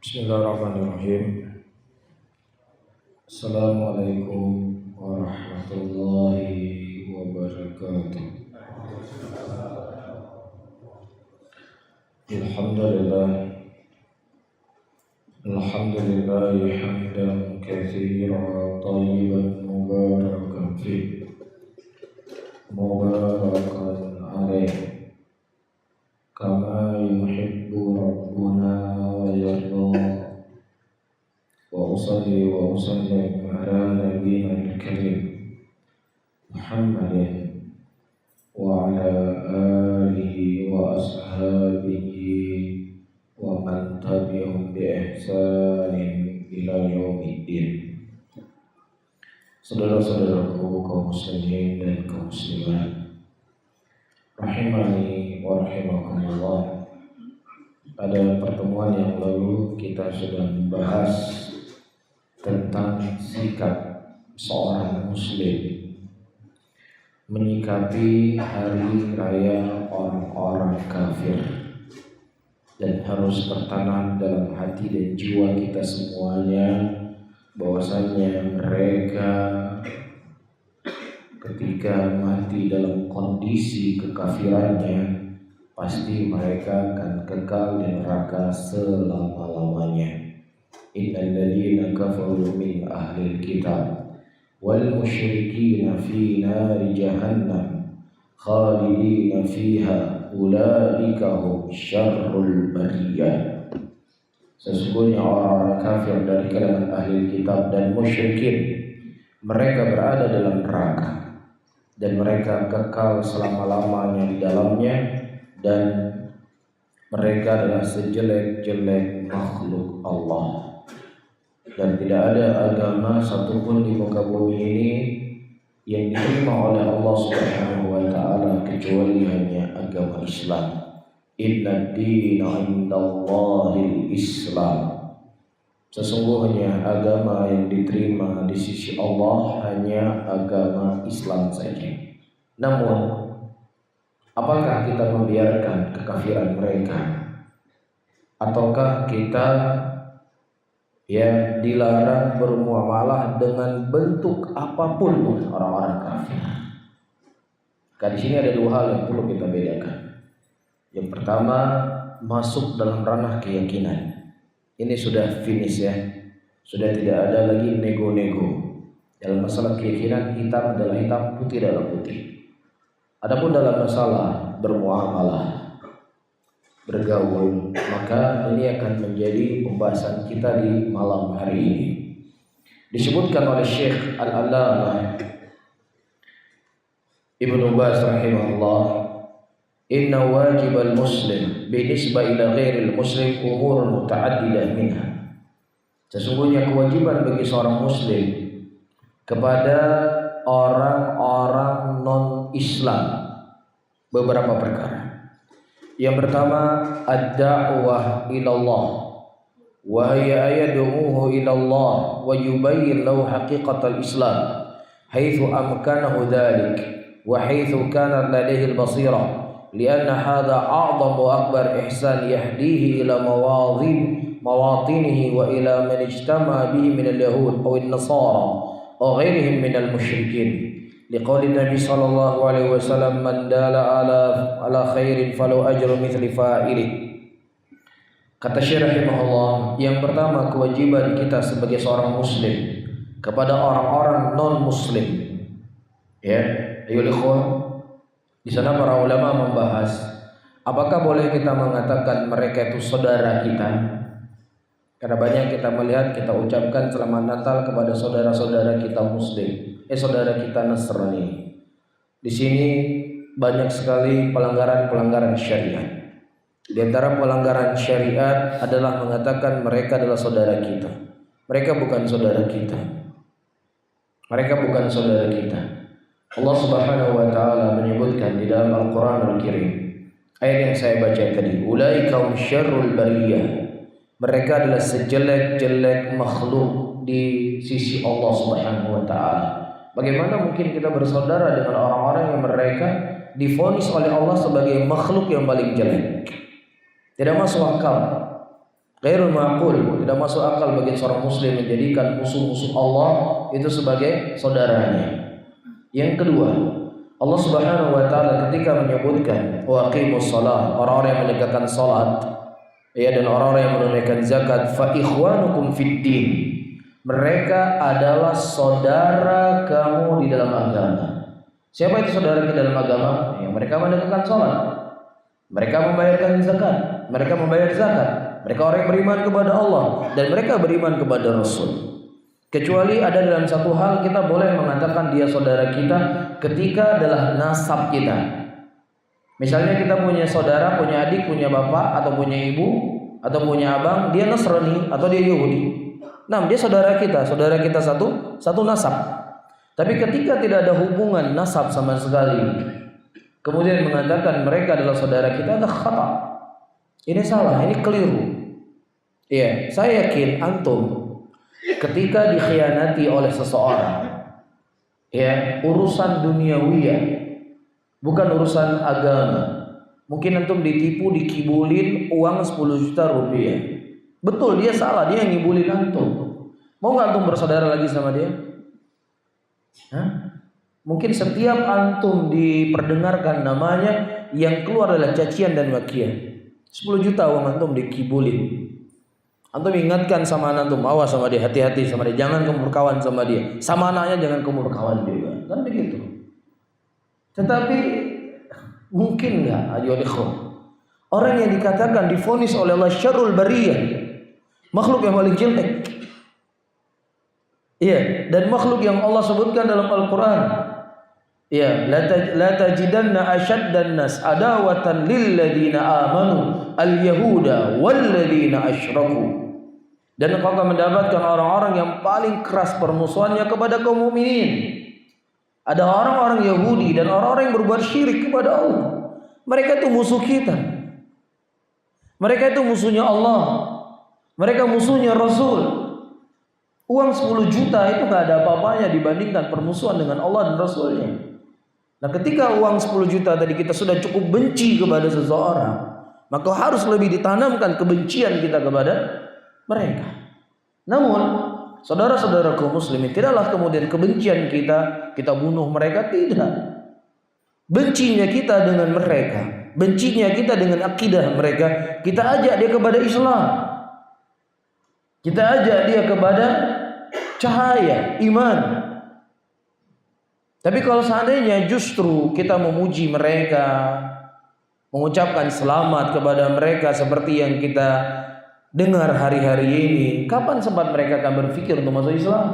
Bismillahirrahmanirrahim. Assalamualaikum warahmatullahi wabarakatuh. Alhamdulillah hamdan katsiran thayyiban mubarakan fihi mubarakan alaihi kama yuhibbu rabbuna wa yarda. Wa usalli wa usallim ala nabiyyina al-karim Muhammadin wa ala alihi wa ashabihi wa man tabi'ahum bi ihsanin ila yaumiddin. Saudara-saudaraku kaum muslimin dan kaum muslimat rahimani wa rahimakumullah. Pada pertemuan yang lalu kita sudah membahas tentang sikap seorang muslim menyikapi hari raya orang-orang kafir, dan harus tertanam dalam hati dan jiwa kita semuanya bahwasanya mereka ketika mati dalam kondisi kekafirannya pasti mereka akan kekal di neraka selama-lamanya. Innal ladzina kafaru min ahlil kitab wal musyrikina fi nari jahannam khalidina fiha ulaika hum syarrul bariyah. Sesungguhnya orang-orang kafir dari kalangan ahli kitab dan musyrikin, mereka berada dalam neraka dan mereka kekal selama-lamanya di dalamnya, dan mereka adalah sejelek-jelek makhluk Allah. Dan tidak ada agama satupun di muka bumi ini yang diterima oleh Allah Subhanahu wa taala kecuali hanya agama Islam. Inna ad-dina 'indallahil Islam. Sesungguhnya agama yang diterima di sisi Allah hanya agama Islam saja. Namun, apakah kita membiarkan kekafiran mereka, ataukah kita dilarang bermuamalah dengan bentuk apapun orang-orang kafir? Di sini ada dua hal yang perlu kita bedakan. Yang pertama, masuk dalam ranah keyakinan. Ini sudah finish ya. Sudah tidak ada lagi nego-nego. Dalam masalah keyakinan, hitam adalah hitam, putih adalah putih. Adapun dalam masalah bermuamalah, bergaul, maka ini akan menjadi pembahasan kita di malam hari ini. Disebutkan oleh Syekh Al-Allamah Ibnu Baz rahimahullah, inna wajib al-muslim binisbah ila ghairil muslim umur muta'addidah minha. Sesungguhnya kewajiban bagi seorang muslim kepada orang-orang non-Islam beberapa perkara. Yang pertama, ad-da'wah ilallah, wa hiya ayadumuhu ilallah wa yubayyin lahu haqiqatal Islam haitsu amkanahu dhalik wa haitsu kana ladayhi al-basira, lianna hadha a'dhamu wa akbar ihsan yahdihi ila mawatinihi wa ila man ijtama bihi min al-yahud aw an-nasara aw ghairihim min al-musyrikin. Liqauli Nabi sallallahu alaihi wasallam, man dala ala khairin falau ajru mithli fa'ilih. Kata Syekh rahimahullah, yang pertama kewajiban kita sebagai seorang muslim kepada orang-orang non muslim. Ya, ayo ikhwan. Di sana para ulama membahas apakah boleh kita mengatakan mereka itu saudara kita? Karena banyak kita melihat kita ucapkan selamat Natal kepada saudara-saudara kita muslim, saudara kita Nasrani. Di sini banyak sekali pelanggaran-pelanggaran syariat. Di antara pelanggaran syariat adalah mengatakan mereka adalah saudara kita. Mereka bukan saudara kita. Mereka bukan saudara kita. Allah Subhanahu wa taala menyebutkan di dalam Al-Qur'anul Karim, ayat yang saya baca tadi, ulaika hum syarrul bariyah. Mereka adalah sejelek-jelek makhluk di sisi Allah Subhanahu wa taala. Bagaimana mungkin kita bersaudara dengan orang-orang yang mereka divonis oleh Allah sebagai makhluk yang paling jelek? Tidak masuk akal. Ghairul ma'qul, tidak masuk akal bagi seorang muslim menjadikan musuh-musuh Allah itu sebagai saudaranya. Yang kedua, Allah Subhanahu wa taala ketika menyebutkan wa aqimus shalah, orang-orang yang menegakkan salat, ya, dan orang-orang yang menunaikan zakat, fa ikhwanukum fid din. Mereka adalah saudara kamu di dalam agama. Siapa itu saudara kita dalam agama? Ya, mereka menegakkan salat, mereka membayarkan zakat, mereka membayar zakat. Mereka orang yang beriman kepada Allah dan mereka beriman kepada Rasul. Kecuali ada dalam satu hal kita boleh mengatakan dia saudara kita ketika adalah nasab kita. Misalnya kita punya saudara, punya adik, punya bapak atau punya ibu atau punya abang, dia Nasrani atau dia Yahudi. Nah, dia saudara kita satu nasab. Tapi ketika tidak ada hubungan nasab sama sekali, kemudian mengatakan mereka adalah saudara kita, ada khata. Ini salah, ini keliru. Iya, saya yakin antum ketika dikhianati oleh seseorang, ya, urusan duniawiyah, bukan urusan agama. Mungkin antum ditipu, dikibulin uang 10 juta rupiah. Betul, dia salah, dia yang ngibulin antum. Mau nggak antum bersaudara lagi sama dia? Hah? Mungkin setiap antum diperdengarkan namanya, yang keluar adalah cacian dan makian. 10 juta uang antum dikibulin. Antum ingatkan sama anak antum, awas sama dia, hati-hati sama dia, jangan kamu berkawan sama dia. Sama anaknya jangan kamu berkawan juga. Kan begitu. Tetapi mungkin enggak ayo ikhwan, orang yang dikatakan divonis oleh Allah syarrul bariyah, makhluk yang paling jelek. Iya, dan makhluk yang Allah sebutkan dalam Al-Qur'an. Ya, la tajidanna asyaddan nas adawatan lil ladina amanu al-yahuda wal ladina asyraku. Dan engkau akan mendapatkan orang-orang yang paling keras permusuhannya kepada kaum mukminin. Ada orang-orang Yahudi dan orang-orang yang berbuat syirik kepada Allah. Mereka itu musuh kita. Mereka itu musuhnya Allah. Mereka musuhnya Rasul. Uang 10 juta itu gak ada apa-apanya dibandingkan permusuhan dengan Allah dan Rasulnya. Nah, ketika uang 10 juta tadi kita sudah cukup benci kepada seseorang, maka harus lebih ditanamkan kebencian kita kepada mereka. Namun, saudara-saudara kaum muslimin, tidaklah kemudian kebencian kita bunuh mereka, tidak. Bencinya kita dengan mereka, bencinya kita dengan akidah mereka, kita ajak dia kepada Islam. Kita ajak dia kepada cahaya iman. Tapi kalau seandainya justru kita memuji mereka, mengucapkan selamat kepada mereka seperti yang kita dengar hari-hari ini, kapan sempat mereka akan berpikir untuk masuk Islam?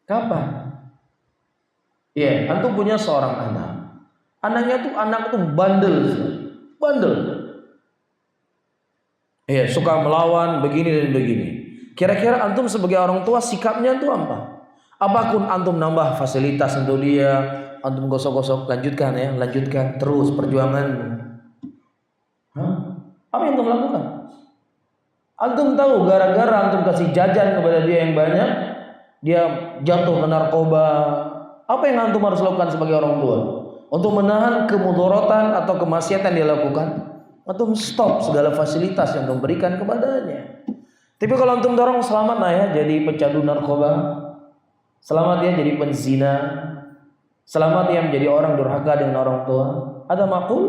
Kapan? Ya, antum punya seorang anak. Anak tuh bandel. Ya, suka melawan begini dan begini. Kira-kira antum sebagai orang tua sikapnya tuh apa? Apapun antum nambah fasilitas untuk dia, antum gosok-gosok, lanjutkan terus perjuanganmu. Apa yang antum lakukan? Antum tahu gara-gara antum kasih jajan kepada dia yang banyak, dia jatuh ke narkoba. Apa yang antum harus lakukan sebagai orang tua? Untuk menahan kemudorotan atau kemaksiatan dia lakukan, antum stop segala fasilitas yang antum berikan kepadanya. Tapi kalau antum dorong, selamat nah ya jadi pecandu narkoba, selamat ya jadi penzina, selamat ya menjadi orang durhaka dengan orang tua, ada makul?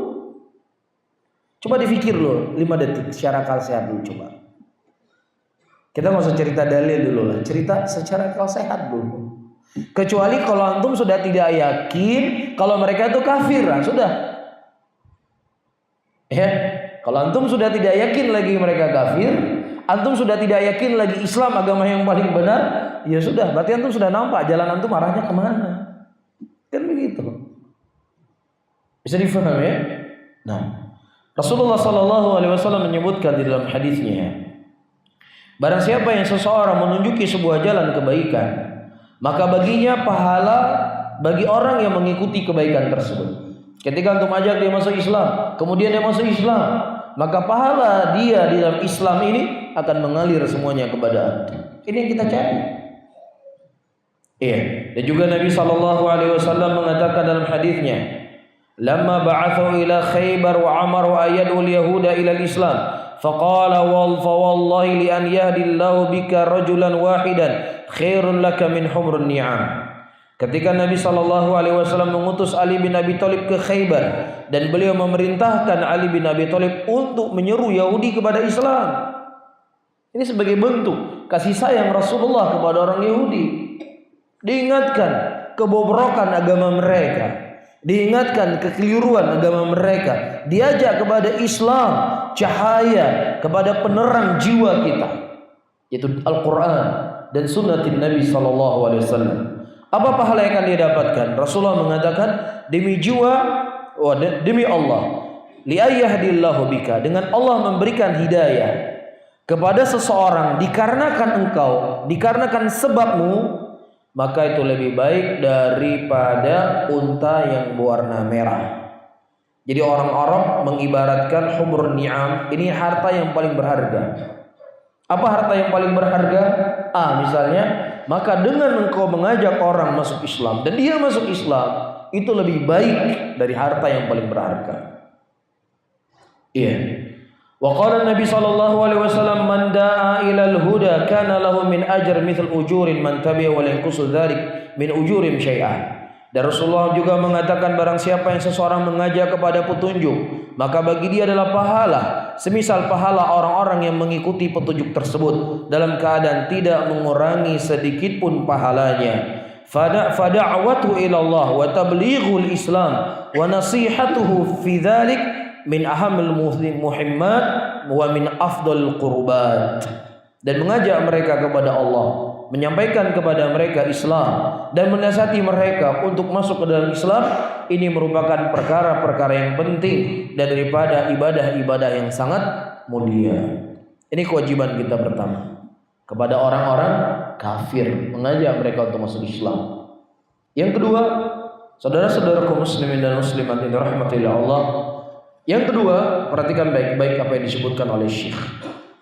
Coba dipikir loh 5 detik secara akal sehat dulu coba. Kita nggak usah cerita dalil dulu lah, cerita secara akal sehat dulu. Kecuali kalau antum sudah tidak yakin kalau mereka itu kafir, nah sudah. Ya, kalau antum sudah tidak yakin lagi mereka kafir, antum sudah tidak yakin lagi Islam agama yang paling benar, ya sudah, berarti antum sudah nampak jalan antum arahnya kemana. Kan begitu. Bisa difahami ya? Nah, Rasulullah SAW menyebutkan di dalam hadisnya, barang siapa yang seseorang menunjuki sebuah jalan kebaikan, maka baginya pahala bagi orang yang mengikuti kebaikan tersebut. Ketika antum ajak dia masuk Islam, kemudian dia masuk Islam, maka pahala dia di dalam Islam ini akan mengalir semuanya kepada antum. Ini yang kita cari. Iya. Dan juga Nabi SAW mengatakan dalam hadisnya, "Lamma ba'athu ila Khaybar wa amaru ayyadul yahuda ila al-Islam, faqala wallahi li an yahdillahu bika rajulan wahidan khairun laka min humrun ni'am. Ketika Nabi SAW mengutus Ali bin Abi Thalib ke Khaybar dan beliau memerintahkan Ali bin Abi Thalib untuk menyeru Yahudi kepada Islam. Ini sebagai bentuk kasih sayang Rasulullah kepada orang Yahudi. Diingatkan kebobrokan agama mereka, diingatkan kekeliruan agama mereka, diajak kepada Islam, cahaya kepada penerang jiwa kita, yaitu Al-Quran dan sunnatin Nabi SAW. Apa pahala yang akan dia dapatkan? Rasulullah mengatakan, demi jiwa, demi Allah, li'ayyahdillahu bika, dengan Allah memberikan hidayah kepada seseorang dikarenakan engkau, dikarenakan sebabmu, maka itu lebih baik daripada unta yang berwarna merah. Jadi orang Arab mengibaratkan humrun ni'am, ini harta yang paling berharga. Apa harta yang paling berharga? Misalnya, maka dengan engkau mengajak orang masuk Islam dan dia masuk Islam, itu lebih baik dari harta yang paling berharga. Iya. Wa qala Nabi sallallahu alaihi wasallam, man da'a ilal huda kana lahu min ajr mithl ujurin man tabi'a wa la yanqusu dzalik min ujurim syai'an. Dan Rasulullah juga mengatakan, barang siapa yang seseorang mengajak kepada petunjuk, maka bagi dia adalah pahala semisal pahala orang-orang yang mengikuti petunjuk tersebut dalam keadaan tidak mengurangi sedikit pun pahalanya. Fada'watu ila Allah wa tablighul Islam wa nasihatuhu fi dzalik min ahamil muhimmat wa min afdal qurbat. Dan mengajak mereka kepada Allah, menyampaikan kepada mereka Islam dan menasihati mereka untuk masuk ke dalam Islam, ini merupakan perkara-perkara yang penting dan daripada ibadah-ibadah yang sangat mulia. Ini kewajiban kita pertama kepada orang-orang kafir, mengajak mereka untuk masuk Islam. Yang kedua, saudara-saudaraku muslimin dan muslimat yang dirahmati oleh Allah, yang kedua, perhatikan baik-baik apa yang disebutkan oleh Syekh.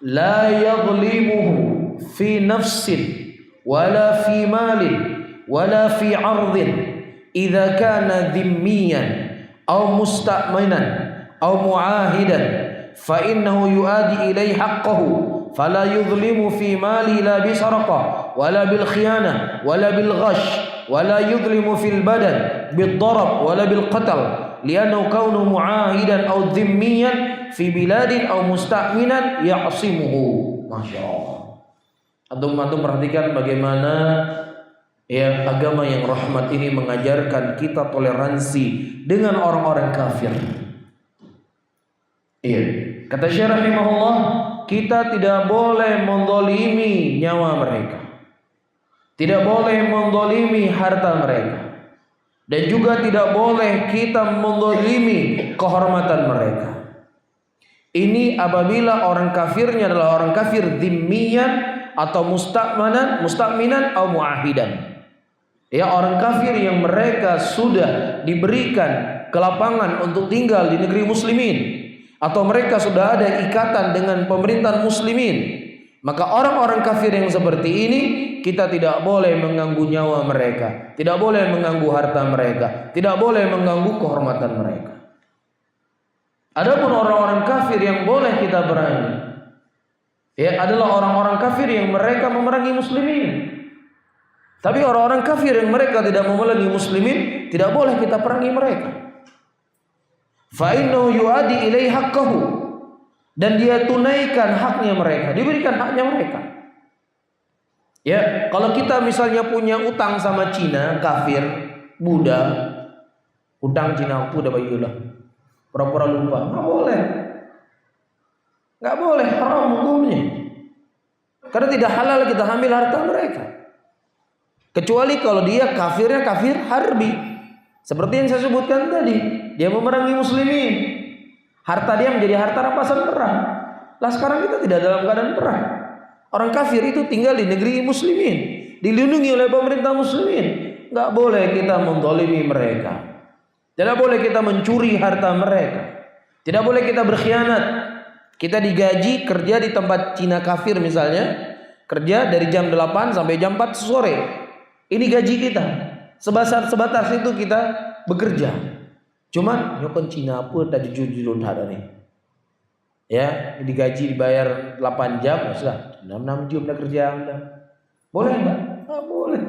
La yadhlimuhu fi nafsin wala fi malin wala fi 'ardin idza kana dhimmiyan aw musta'minan aw mu'ahidan fa innahu yu'adi ilaihi haqqahu fala yudhlimu fi mali la bi sarqah wala bil khiyanah wala bil ghash wala yudhlimu fil badan bid darab wala bil qatl li'annahu kaunu mu'ahidan aw dhimmiyan fi biladin aw musta'minan ya'simuhu. Masyaallah. Antum perhatikan bagaimana ya agama yang rahmat ini mengajarkan kita toleransi dengan orang-orang kafir. Iya. Kata Syekh rahimahullah, kita tidak boleh mendolimi nyawa mereka, tidak boleh mendolimi harta mereka, dan juga tidak boleh kita mendolimi kehormatan mereka. Ini apabila orang kafirnya adalah orang kafir dhimmiyan atau musta'minan atau mu'ahidan. Ya, orang kafir yang mereka sudah diberikan kelapangan untuk tinggal di negeri muslimin, atau mereka sudah ada ikatan dengan pemerintahan muslimin, maka orang-orang kafir yang seperti ini kita tidak boleh mengganggu nyawa mereka, tidak boleh mengganggu harta mereka, tidak boleh mengganggu kehormatan mereka. Adapun orang-orang kafir yang boleh kita perangi, ya, adalah orang-orang kafir yang mereka memerangi muslimin. Tapi orang-orang kafir yang mereka tidak memerangi muslimin, tidak boleh kita perangi mereka. Fa innahu yu'adi ilaihi haqqahu, dan dia tunaikan haknya mereka, diberikan haknya mereka. Ya, kalau kita misalnya punya utang sama Cina, kafir, Buddha, utang Cina aku udah bayulah, pura-pura lupa, nggak boleh. Nggak boleh, haram hukumnya. Karena tidak halal kita ambil harta mereka. Kecuali kalau dia kafirnya kafir harbi. Seperti yang saya sebutkan tadi, dia memerangi muslimin. Harta dia menjadi harta rampasan perang. Lah sekarang kita tidak dalam keadaan perang. Orang kafir itu tinggal di negeri muslimin, dilindungi oleh pemerintah muslimin. Nggak boleh kita menzalimi mereka. Tidak boleh kita mencuri harta mereka. Tidak boleh kita berkhianat. Kita digaji kerja di tempat Cina kafir misalnya, kerja dari jam 8 sampai jam 4 sore. Ini gaji kita. Sebatas itu kita bekerja. Cuman nyokon Cina pun tadi jujur ada nih. Ya, digaji dibayar 8 jam, ya sudah 6 jam udah kerja Anda. Boleh enggak? Ah, boleh.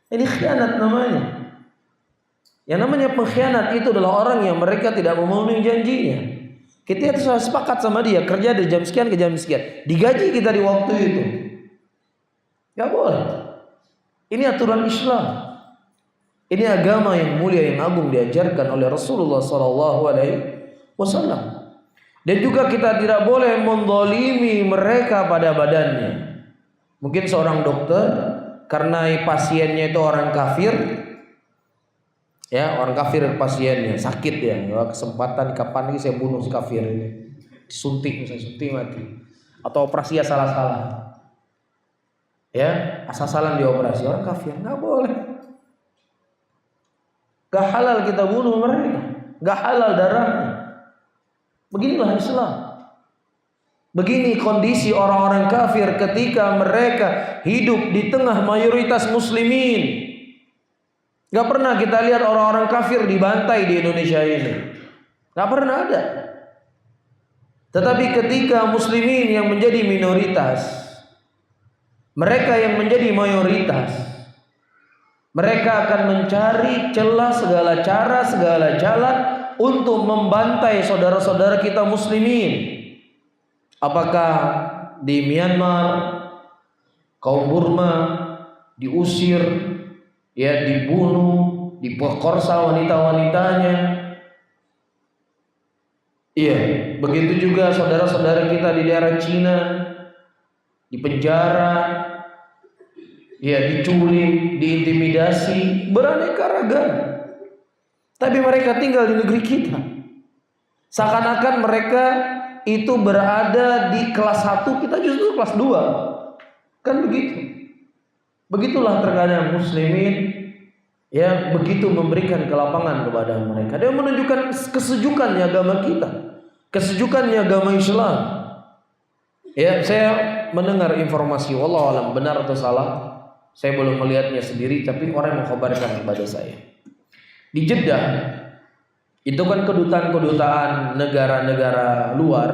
Ini khianat namanya. Yang namanya pengkhianat itu adalah orang yang mereka tidak memenuhi janjinya. Kita itu sudah sepakat sama dia, kerja dari jam sekian ke jam sekian, digaji kita di waktu itu. Enggak boleh. Ini aturan Islam. Ini agama yang mulia yang agung diajarkan oleh Rasulullah SAW. Dan juga kita tidak boleh menzalimi mereka pada badannya. Mungkin seorang dokter karena pasiennya itu orang kafir, ya orang kafir pasiennya sakit ya, kesempatan kapan lagi saya bunuh si kafir ini, disuntik misalnya suntik mati, atau operasi salah-salah, ya asal-asalan dioperasi orang kafir, nggak boleh, nggak halal kita bunuh mereka, nggak halal darahnya. Beginilah Islam. Begini kondisi orang-orang kafir ketika mereka hidup di tengah mayoritas muslimin. Gak pernah kita lihat orang-orang kafir dibantai di Indonesia ini. Gak pernah ada. Tetapi ketika muslimin yang menjadi minoritas, mereka yang menjadi mayoritas, mereka akan mencari celah segala cara, segala jalan untuk membantai saudara-saudara kita muslimin. Apakah di Myanmar, kaum Burma diusir, ya dibunuh, diperkosa wanita-wanitanya. Iya, begitu juga saudara-saudara kita di daerah Cina dipenjara, ya diculik, diintimidasi, beraneka ragam. Tapi mereka tinggal di negeri kita. Seakan-akan mereka itu berada di kelas 1, kita justru kelas 2. Kan begitu. Begitulah terkadang muslimin yang begitu memberikan kelapangan kepada mereka. Dia menunjukkan kesejukannya agama kita, kesejukannya agama Islam. Ya, saya mendengar informasi, wallahu alam benar atau salah, saya belum melihatnya sendiri, tapi orang mengkhabarkan kepada saya. Di Jeddah itu kan kedutaan negara-negara luar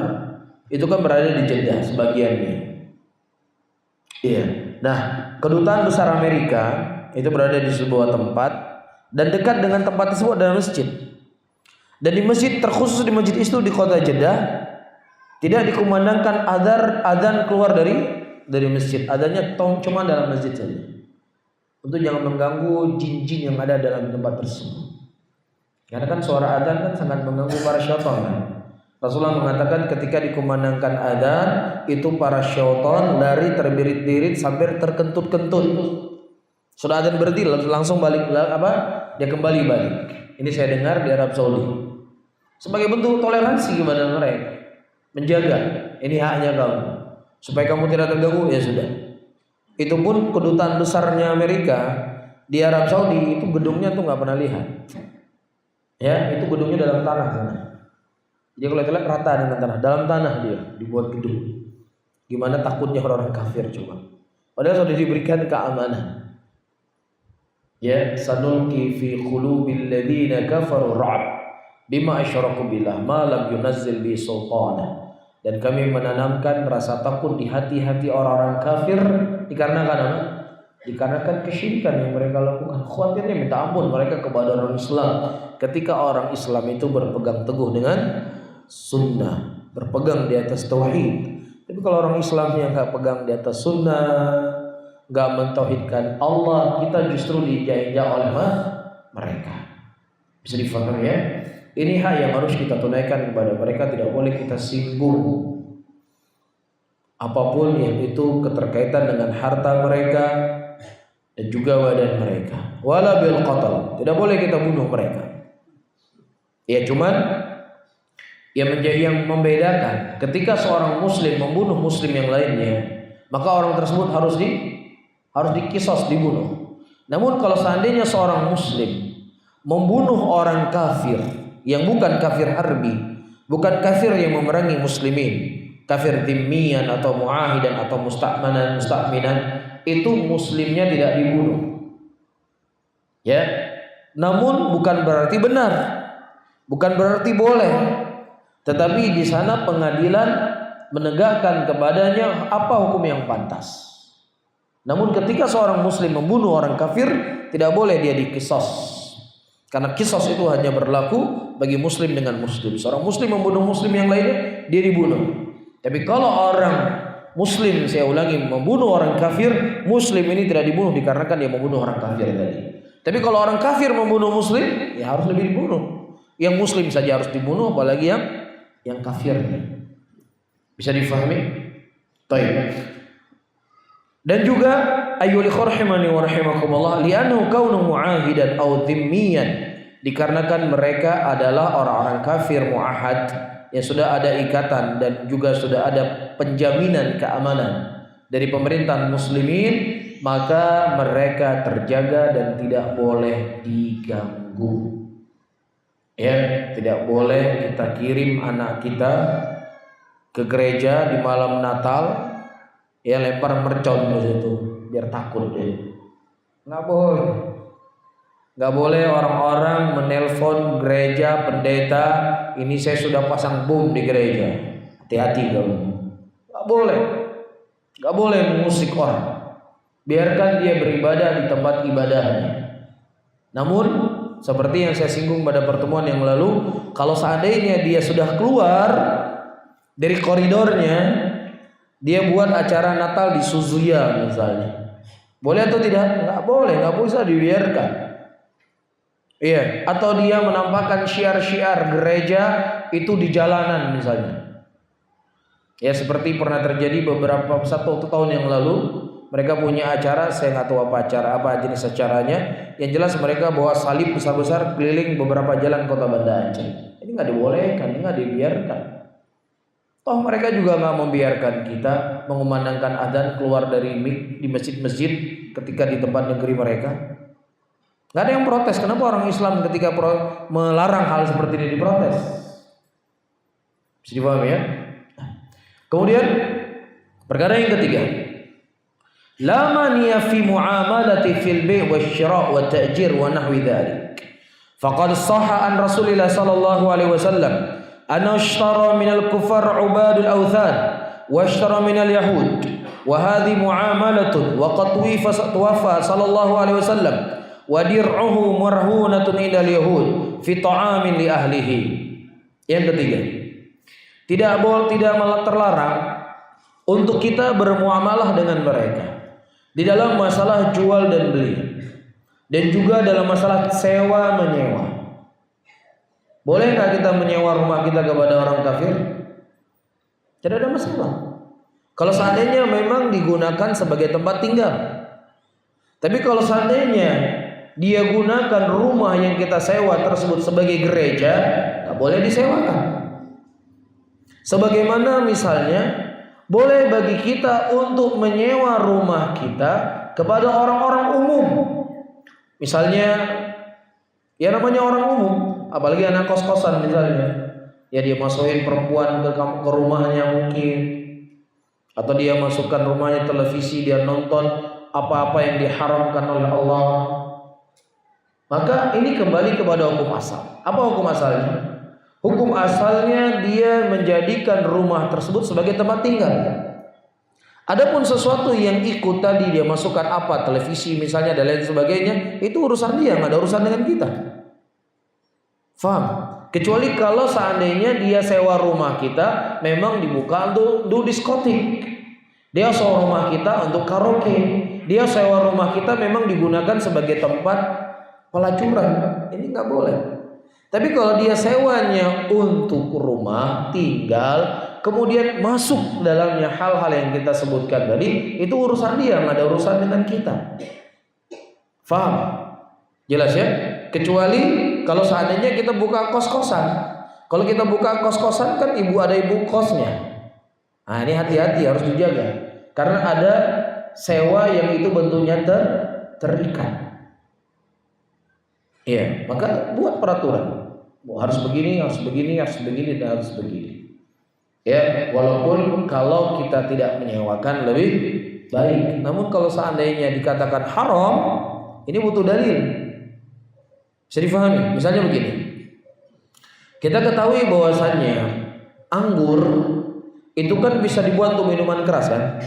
itu kan berada di Jeddah sebagiannya. Iya. Nah, kedutaan besar Amerika itu berada di sebuah tempat dan dekat dengan tempat tersebut adalah masjid. Dan di masjid, terkhusus di masjid itu di kota Jeddah, tidak dikumandangkan adzan keluar dari masjid. Adzannya cuma dalam masjid saja. Untuk jangan mengganggu jin-jin yang ada dalam tempat tersebut. Karena kan suara adzan kan sangat mengganggu para syaitan. Rasulullah mengatakan ketika dikumandangkan adzan itu para syaitan lari terbirit-birit sampai terkentut-kentut. Sudah adzan berhenti langsung balik dia kembali balik. Ini saya dengar di Arab Saudi. Sebagai bentuk toleransi kepada mereka, menjaga ini haknya kamu supaya kamu tidak terganggu, ya sudah. Itu pun kedutaan besarnya Amerika di Arab Saudi itu gedungnya tuh nggak pernah lihat. Ya, itu gedungnya dalam tanah sana. Jadi kalau lihat rata dengan tanah, dalam tanah dia dibuat gedung. Gimana takutnya orang-orang kafir coba. Padahal sudah diberikan keamanan. Ya, sanulqi fi qulubil ladzina kafaru ra'b bima asyraku billah ma lam yunazzil bi sultana. Dan kami menanamkan rasa takut di hati-hati orang-orang kafir dikarenakan apa? Dikarenakan kesyirikan yang mereka lakukan. Khawatirnya minta ampun mereka kepada orang Islam. Ketika orang Islam itu berpegang teguh dengan sunnah, berpegang di atas tauhid. Tapi kalau orang Islam yang nggak pegang di atas sunnah, nggak mentauhidkan Allah, kita justru dijajah oleh mereka. Bisa difahami ya? Ini hak yang harus kita tunaikan kepada mereka, tidak boleh kita singgung apapun yang itu keterkaitan dengan harta mereka dan juga badan mereka. Wala bil qatl, tidak boleh kita bunuh mereka. Ya cuman yang membedakan ketika seorang muslim membunuh muslim yang lainnya, maka orang tersebut harus dikisos, dibunuh. Namun kalau seandainya seorang muslim membunuh orang kafir yang bukan kafir harbi, bukan kafir yang memerangi muslimin, kafir dhimmiyan atau muahidan atau musta'minan, itu muslimnya tidak dibunuh. Ya. Namun bukan berarti benar, bukan berarti boleh. tetapi di sana pengadilan menegakkan kepadanya apa hukum yang pantas. Namun ketika seorang muslim membunuh orang kafir, tidak boleh dia dikisos, karena kisos itu hanya berlaku bagi muslim dengan muslim. Seorang muslim membunuh muslim yang lainnya, dia dibunuh. Tapi kalau orang muslim, saya ulangi, membunuh orang kafir, muslim ini tidak dibunuh dikarenakan dia membunuh orang kafir tadi. Tapi kalau orang kafir membunuh muslim, ya harus lebih dibunuh. Yang muslim saja harus dibunuh, apalagi yang kafir. Bisa difahami? Baik. Dan juga ayyul rahimani wa rahimakumullah, li'annahu kaunu mu'ahidan aw dhimmiyan, dikarenakan mereka adalah orang-orang kafir mu'ahad yang sudah ada ikatan dan juga sudah ada penjaminan keamanan dari pemerintahan muslimin, maka mereka terjaga dan tidak boleh diganggu. Ya, tidak boleh kita kirim anak kita ke gereja di malam Natal, ya lempar mercon di situ biar takut dia. Nggak boleh. Nggak boleh orang-orang menelpon gereja pendeta, ini saya sudah pasang bom di gereja. Hati-hati kamu. Nggak boleh. Nggak boleh mengusik orang. Biarkan dia beribadah di tempat ibadahnya. Namun seperti yang saya singgung pada pertemuan yang lalu, kalau seandainya dia sudah keluar dari koridornya, dia buat acara Natal di Suzuya misalnya, boleh atau tidak? Nggak boleh, nggak bisa dibiarkan. Iya, atau dia menampakkan syiar-syiar gereja itu di jalanan misalnya. Ya seperti pernah terjadi beberapa 1 tahun yang lalu, mereka punya acara, saya nggak tahu apa jenis acaranya. Yang jelas mereka bawa salib besar-besar keliling beberapa jalan kota Banda Aceh. Ini nggak dibolehkan, ini nggak dibiarkan. Toh mereka juga nggak membiarkan kita mengumandangkan adzan keluar dari di masjid-masjid ketika di tempat negeri mereka. Nggak ada yang protes. Kenapa orang Islam ketika melarang hal seperti ini diprotes? Bisa dipahami ya? Kemudian perkara yang ketiga, la maniya fi muamalati fil bai' wasyira' wa ta'jir wa nahwi dzalik. Faqad sahha an Rasulillah sallallahu alaihi wasallam anna ishtara min al-kuffar ubadul awthan wa ishtara min al-yahud wa hadhi muamalatun wa qad tuwaffa sallallahu alaihi wasallam wa dir'uhu marhunatun ila al-yahud fi ta'amin li ahlihi. Yang ketiga, tidak terlarang untuk kita bermuamalah dengan mereka di dalam masalah jual dan beli, dan juga dalam masalah sewa menyewa. Boleh nggak kita menyewa rumah kita kepada orang kafir? Tidak ada masalah. Kalau seandainya memang digunakan sebagai tempat tinggal. Tapi kalau seandainya dia gunakan rumah yang kita sewa tersebut sebagai gereja, nggak boleh disewakan. Sebagaimana misalnya boleh bagi kita untuk menyewa rumah kita kepada orang-orang umum. Misalnya ya namanya orang umum, apalagi anak kos-kosan misalnya. Ya dia masukin perempuan ke rumahnya mungkin, atau dia masukkan rumahnya televisi, dia nonton apa-apa yang diharamkan oleh Allah. Maka ini kembali kepada hukum asal. Apa hukum asalnya? Hukum asalnya dia menjadikan rumah tersebut sebagai tempat tinggal. Adapun sesuatu yang ikut tadi, dia masukkan apa, televisi misalnya dan lain sebagainya, itu urusan dia, nggak ada urusan dengan kita. Faham? Kecuali kalau seandainya dia sewa rumah kita memang dibuka untuk diskotik. Dia sewa rumah kita untuk karaoke. Dia sewa rumah kita memang digunakan sebagai tempat pelacuran. Ini nggak boleh. Tapi kalau dia sewanya untuk rumah tinggal, kemudian masuk dalamnya hal-hal yang kita sebutkan tadi, itu urusan dia, nggak ada urusan dengan kita. Faham? Jelas ya? Kecuali kalau seandainya kita buka kos-kosan. Kalau kita buka kos-kosan kan ada ibu kosnya. Nah ini hati-hati, harus dijaga. Karena ada sewa yang itu bentuknya terikat. Iya, maka buat peraturan. Harus begini, harus begini, harus begini, dan harus begini. Ya, walaupun kalau kita tidak menyewakan lebih baik. Namun kalau seandainya dikatakan haram, ini butuh dalil. Bisa difahami. Misalnya begini. Kita ketahui bahwasannya anggur itu kan bisa dibuat untuk minuman keras kan?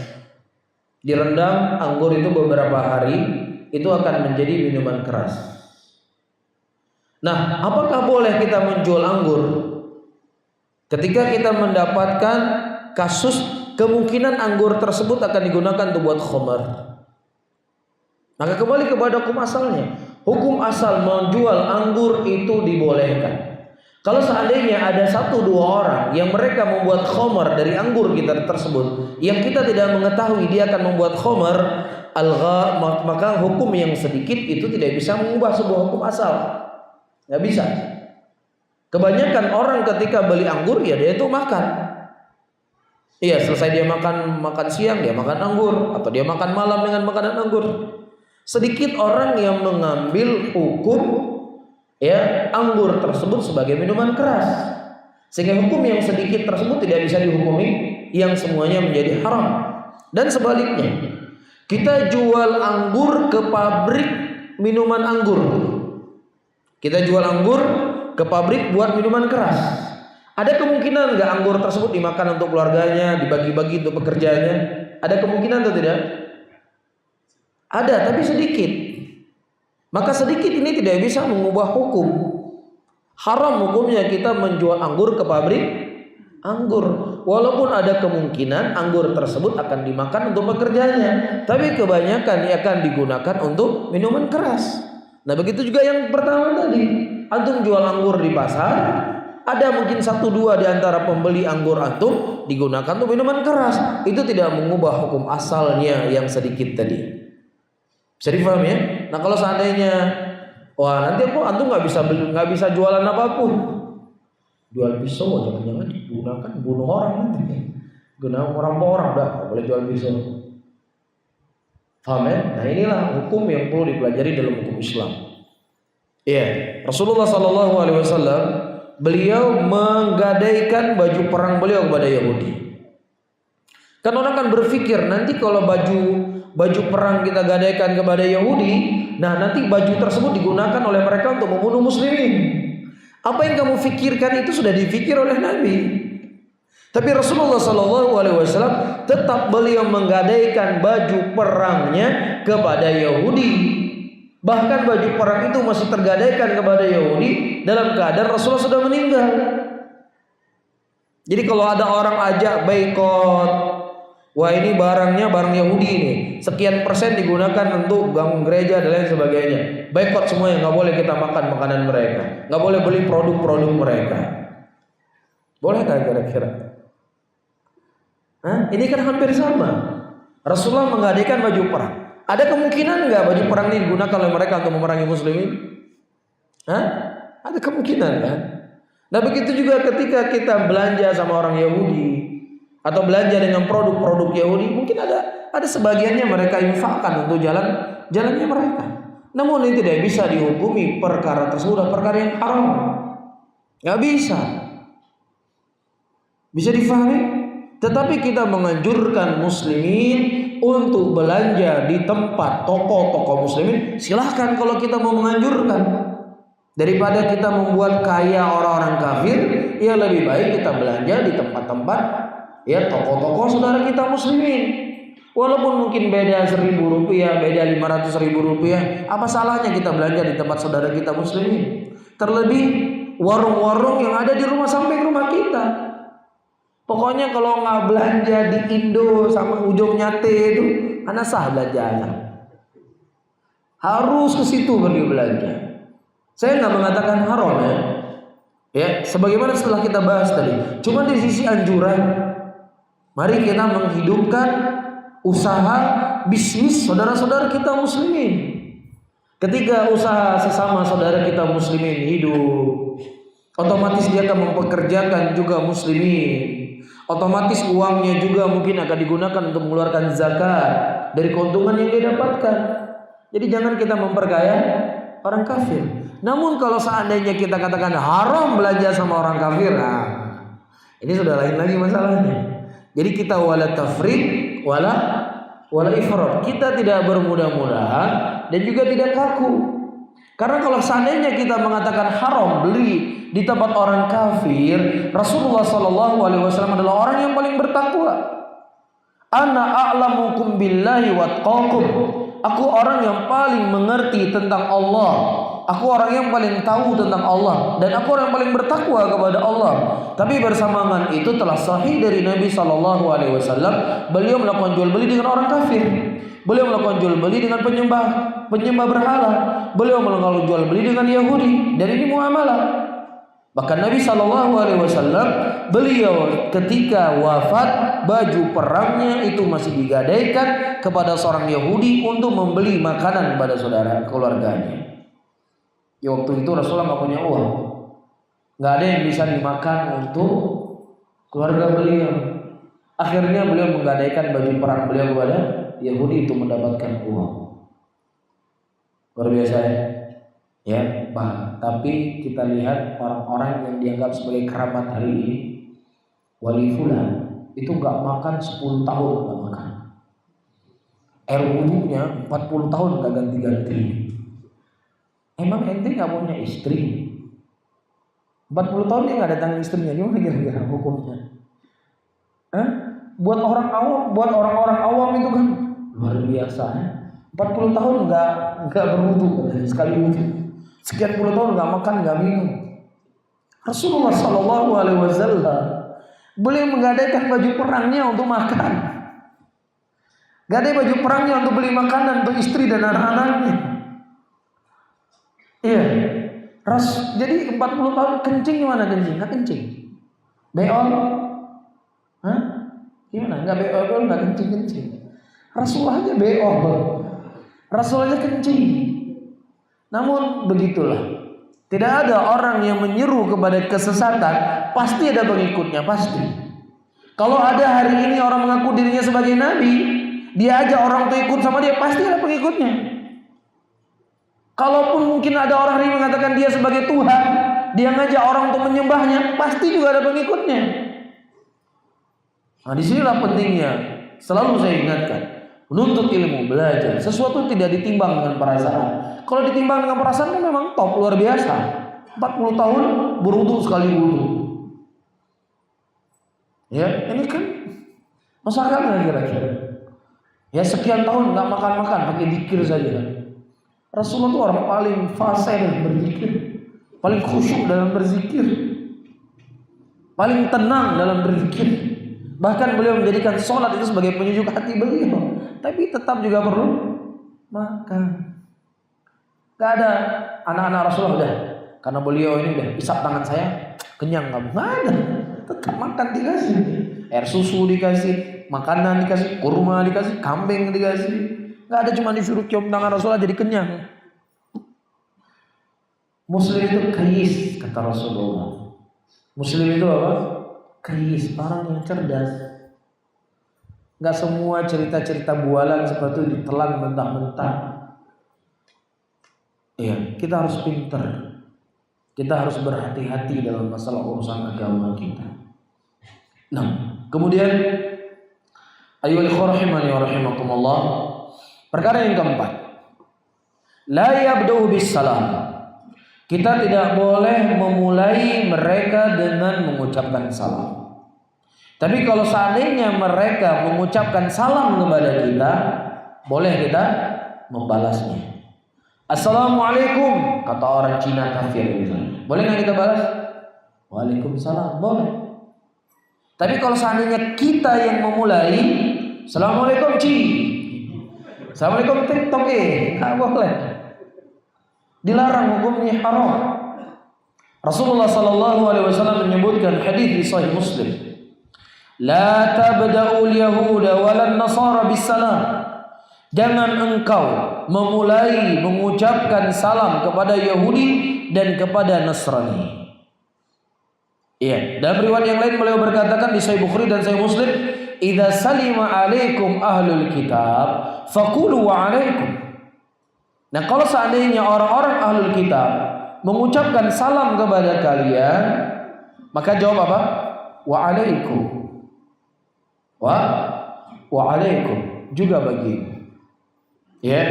Direndam anggur itu beberapa hari itu akan menjadi minuman keras. Nah, apakah boleh kita menjual anggur ketika kita mendapatkan kasus kemungkinan anggur tersebut akan digunakan untuk buat khamar? Maka kembali kepada hukum asalnya. Hukum asal menjual anggur itu dibolehkan. Kalau seandainya ada 1-2 orang yang mereka membuat khamar dari anggur kita tersebut, yang kita tidak mengetahui dia akan membuat khamar, maka hukum yang sedikit itu tidak bisa mengubah sebuah hukum asal. Nggak bisa. Kebanyakan orang ketika beli anggur ya dia itu makan. Iya, selesai dia makan siang dia makan anggur, atau dia makan malam dengan makanan anggur. Sedikit orang yang mengambil hukum ya anggur tersebut sebagai minuman keras, sehingga hukum yang sedikit tersebut tidak bisa dihukumi yang semuanya menjadi haram. Dan sebaliknya, kita jual anggur ke pabrik minuman anggur. Kita jual anggur ke pabrik buat minuman keras. Ada kemungkinan nggak anggur tersebut dimakan untuk keluarganya, dibagi-bagi untuk pekerjaannya? Ada kemungkinan atau tidak? Ada, tapi sedikit. Maka sedikit ini tidak bisa mengubah hukum. Haram hukumnya kita menjual anggur ke pabrik anggur. Walaupun ada kemungkinan anggur tersebut akan dimakan untuk pekerjaannya, tapi kebanyakan akan digunakan untuk minuman keras. Nah, begitu juga yang pertama tadi. Antum jual anggur di pasar, ada mungkin 1-2 di antara pembeli anggur antum digunakan untuk minuman keras. Itu tidak mengubah hukum asalnya yang sedikit tadi. Bisa difahami ya? Nah, kalau seandainya wah nanti antum nggak bisa jualan apapun, jual pisau jangan-jangan digunakan bunuh orang nanti, guna orang dah boleh jual pisau. Paham ya? Nah, inilah hukum yang perlu dipelajari dalam hukum Islam. Iya, Rasulullah SAW beliau menggadaikan baju perang beliau kepada Yahudi. Kan orang kan berpikir nanti kalau baju perang kita gadaikan kepada Yahudi, nah nanti baju tersebut digunakan oleh mereka untuk membunuh muslimin. Apa yang kamu fikirkan itu sudah dipikir oleh Nabi. Tapi Rasulullah SAW tetap beliau menggadaikan baju perangnya kepada Yahudi. Bahkan baju perang itu masih tergadaikan kepada Yahudi dalam keadaan Rasulullah sudah meninggal. Jadi kalau ada orang ajak boikot, wah ini barangnya barang Yahudi ini, sekian persen digunakan untuk bangun gereja dan lain sebagainya, boikot semuanya, nggak boleh kita makan makanan mereka, nggak boleh beli produk-produk mereka. Boleh nggak kira-kira? Ini kan hampir sama. Rasulullah menggadaikan baju perang. Ada kemungkinan nggak baju perang ini digunakan oleh mereka untuk memerangi muslimin? Ada kemungkinan kan? Nah, begitu juga ketika kita belanja sama orang Yahudi atau belanja dengan produk-produk Yahudi, mungkin ada sebagiannya mereka infakkan untuk jalannya mereka. Namun ini tidak bisa dihukumi perkara tersebut perkara yang haram. Nggak bisa. Bisa difahami? Tetapi kita menganjurkan muslimin untuk belanja di tempat toko-toko muslimin. Silahkan kalau kita mau menganjurkan. Daripada kita membuat kaya orang-orang kafir, ya lebih baik kita belanja di tempat-tempat ya toko-toko saudara kita muslimin. Walaupun mungkin beda 1.000 rupiah, beda 500.000 rupiah, apa salahnya kita belanja di tempat saudara kita muslimin? Terlebih warung-warung yang ada di rumah samping rumah kita. Pokoknya kalau nggak belanja di Indo sama ujung nyate itu, ana sah belanjanya. Harus ke situ pergi belanja. Saya nggak mengatakan haram ya, sebagaimana setelah kita bahas tadi. Cuma di sisi anjuran, mari kita menghidupkan usaha bisnis saudara-saudara kita muslimin. Ketika usaha sesama saudara kita muslimin hidup, otomatis dia akan mempekerjakan juga muslimin. Otomatis uangnya juga mungkin akan digunakan untuk mengeluarkan zakat dari keuntungan yang dia dapatkan. Jadi jangan kita memperkaya orang kafir. Namun kalau seandainya kita katakan haram belanja sama orang kafir, nah ini sudah lain lagi masalahnya. Jadi kita wala tafrid wala ifrat. Kita tidak bermudah-mudahan dan juga tidak kaku. Karena kalau seandainya kita mengatakan haram beli di tempat orang kafir, Rasulullah SAW adalah orang yang paling bertakwa. Ana a'lamukum billahi watqakum. Aku orang yang paling mengerti tentang Allah. Aku orang yang paling tahu tentang Allah, dan aku orang yang paling bertakwa kepada Allah. Tapi bersamaan itu telah sahih dari Nabi SAW, beliau melakukan jual beli dengan orang kafir. Beliau melakukan jual beli dengan penyembah berhala. Beliau melakukan jual beli dengan Yahudi, dan ini muamalah. Bahkan Nabi SAW, beliau ketika wafat, baju perangnya itu masih digadaikan kepada seorang Yahudi untuk membeli makanan kepada saudara keluarganya. Ya, waktu itu Rasulullah nggak punya uang, nggak ada yang bisa dimakan untuk keluarga beliau. Akhirnya beliau menggadaikan baju perang beliau kepada Yahudi itu mendapatkan uang. Luar biasa ya. Tapi kita lihat orang-orang yang dianggap sebagai kerabat hari ini, wali fulan, itu nggak makan 10 tahun nggak makan. Air wudhunya 40 tahun nggak ganti-ganti. Emang ente nggak punya istri? 40 tahun dia nggak datang istrinya, gimana kira-kira hukumnya? Buat orang-orang awam itu kan luar biasa. 40 tahun nggak berwudu, sekali wudu. Sekian puluh tahun nggak makan, nggak minum. Rasulullah SAW, beliau menggadaikan baju perangnya untuk makan, gadai baju perangnya untuk beli makanan untuk istri dan anak-anaknya. Iya, jadi 40 tahun kencing gimana kencing? Nggak kencing, beol, gimana? Nggak beol, nggak kencing. Rasulullah aja beol, Rasulullah aja kencing. Namun begitulah, tidak ada orang yang menyeru kepada kesesatan pasti ada pengikutnya, pasti. Kalau ada hari ini orang mengaku dirinya sebagai nabi, dia ajak orang untuk ikut sama dia, pasti ada pengikutnya. Kalaupun mungkin ada orang yang mengatakan dia sebagai Tuhan, dia ngajak orang untuk menyembahnya, pasti juga ada pengikutnya. Nah, disinilah pentingnya. Selalu saya ingatkan, menuntut ilmu, belajar, sesuatu tidak ditimbang dengan perasaan. Kalau ditimbang dengan perasaan kan memang top, luar biasa. 40 tahun berwudu sekali wudu. Ya, ini kan masalah nggak kira-kira? Ya, sekian tahun nggak makan-makan, pakai zikir saja. Rasulullah itu orang paling fasih dalam berzikir, paling khusyuk dalam berzikir, paling tenang dalam berzikir. Bahkan beliau menjadikan sholat itu sebagai penyejuk hati beliau. Tapi tetap juga perlu makan. Gak ada anak-anak Rasulullah udah, karena beliau ini udah isap tangan saya, kenyang kamu. Gak ada, tetap makan dikasih, air susu dikasih, makanan dikasih, kurma dikasih, kambing dikasih. Gak ada cuma disuruh cium tangan Rasulullah jadi kenyang. Muslim itu kayis, kata Rasulullah. Muslim itu apa? Kayis, orang yang cerdas. Gak semua cerita-cerita bualan seperti itu ditelan mentah-mentah. Iya, kita harus pintar. Kita harus berhati-hati dalam masalah urusan agama kita. Nah, kemudian ayyuhal ikhwah rahimani wa rahimakumullah. Perkara yang keempat, la yabda'u bis salam. Kita tidak boleh memulai mereka dengan mengucapkan salam. Tapi kalau seandainya mereka mengucapkan salam kepada kita, boleh kita membalasnya. Assalamualaikum, kata orang Cina kafir misalnya. Boleh nggak kita balas? Waalaikumsalam, boleh. Tapi kalau seandainya kita yang memulai, Assalamualaikum Ci, Assalamualaikum TikTok, nggak boleh. Dilarang, hukumnya haram. Rasulullah SAW menyebutkan hadis di Sahih Muslim, la tabda'ul yahuda walan nasara bisalam. Jangan engkau memulai mengucapkan salam kepada Yahudi dan kepada Nasrani. Iya, dalam riwayat yang lain beliau berkatakan di Sahih Bukhari dan Sahih Muslim, idza salima alaikum ahlul kitab faqulu wa alaikum. Nah, kalau seandainya orang-orang ahlul kitab mengucapkan salam kepada kalian, maka jawab apa? Wa alaikum. Wa alaikum juga bagimu. Ya.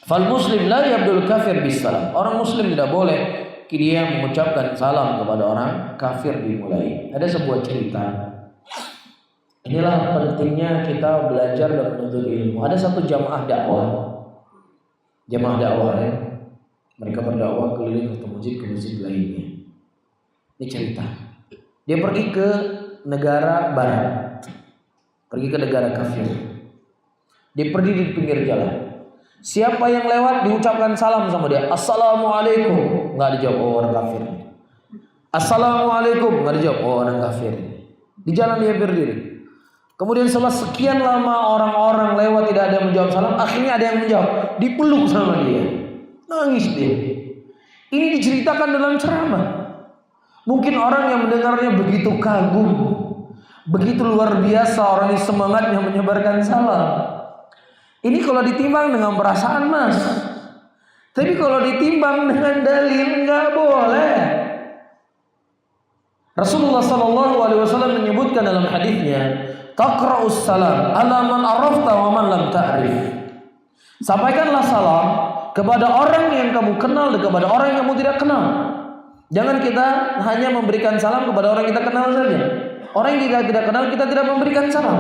Fal muslim la yabdul kafir bis salam. Orang muslim tidak boleh dia mengucapkan salam kepada orang kafir dimulai. Ada sebuah cerita. Inilah pentingnya kita belajar dan menuntut ilmu. Ada satu jamaah dakwah ya. Mereka berdakwah keliling ke masjid lainnya. Ini cerita. Dia pergi ke negara barat, pergi ke negara kafir. Dia pergi di pinggir jalan. Siapa yang lewat diucapkan salam sama dia. Assalamualaikum, nggak dijawab, oh orang kafir. Assalamualaikum, nggak dijawab, oh orang kafir. Di jalan dia berdiri. Kemudian setelah sekian lama orang-orang lewat tidak ada yang menjawab salam, akhirnya ada yang menjawab, dipeluk sama dia, nangis dia. Ini diceritakan dalam ceramah. Mungkin orang yang mendengarnya begitu kagum, begitu luar biasa orang ini semangatnya menyebarkan salam. Ini kalau ditimbang dengan perasaan mas. Tapi kalau ditimbang dengan dalil nggak boleh. Rasulullah SAW menyebutkan dalam hadisnya, taqra'us salam ala man arafta wa man lam ta'rif. Sampaikanlah salam kepada orang yang kamu kenal dan kepada orang yang kamu tidak kenal. Jangan kita hanya memberikan salam kepada orang yang kita kenal saja. Orang yang kita tidak kenal kita tidak memberikan salam.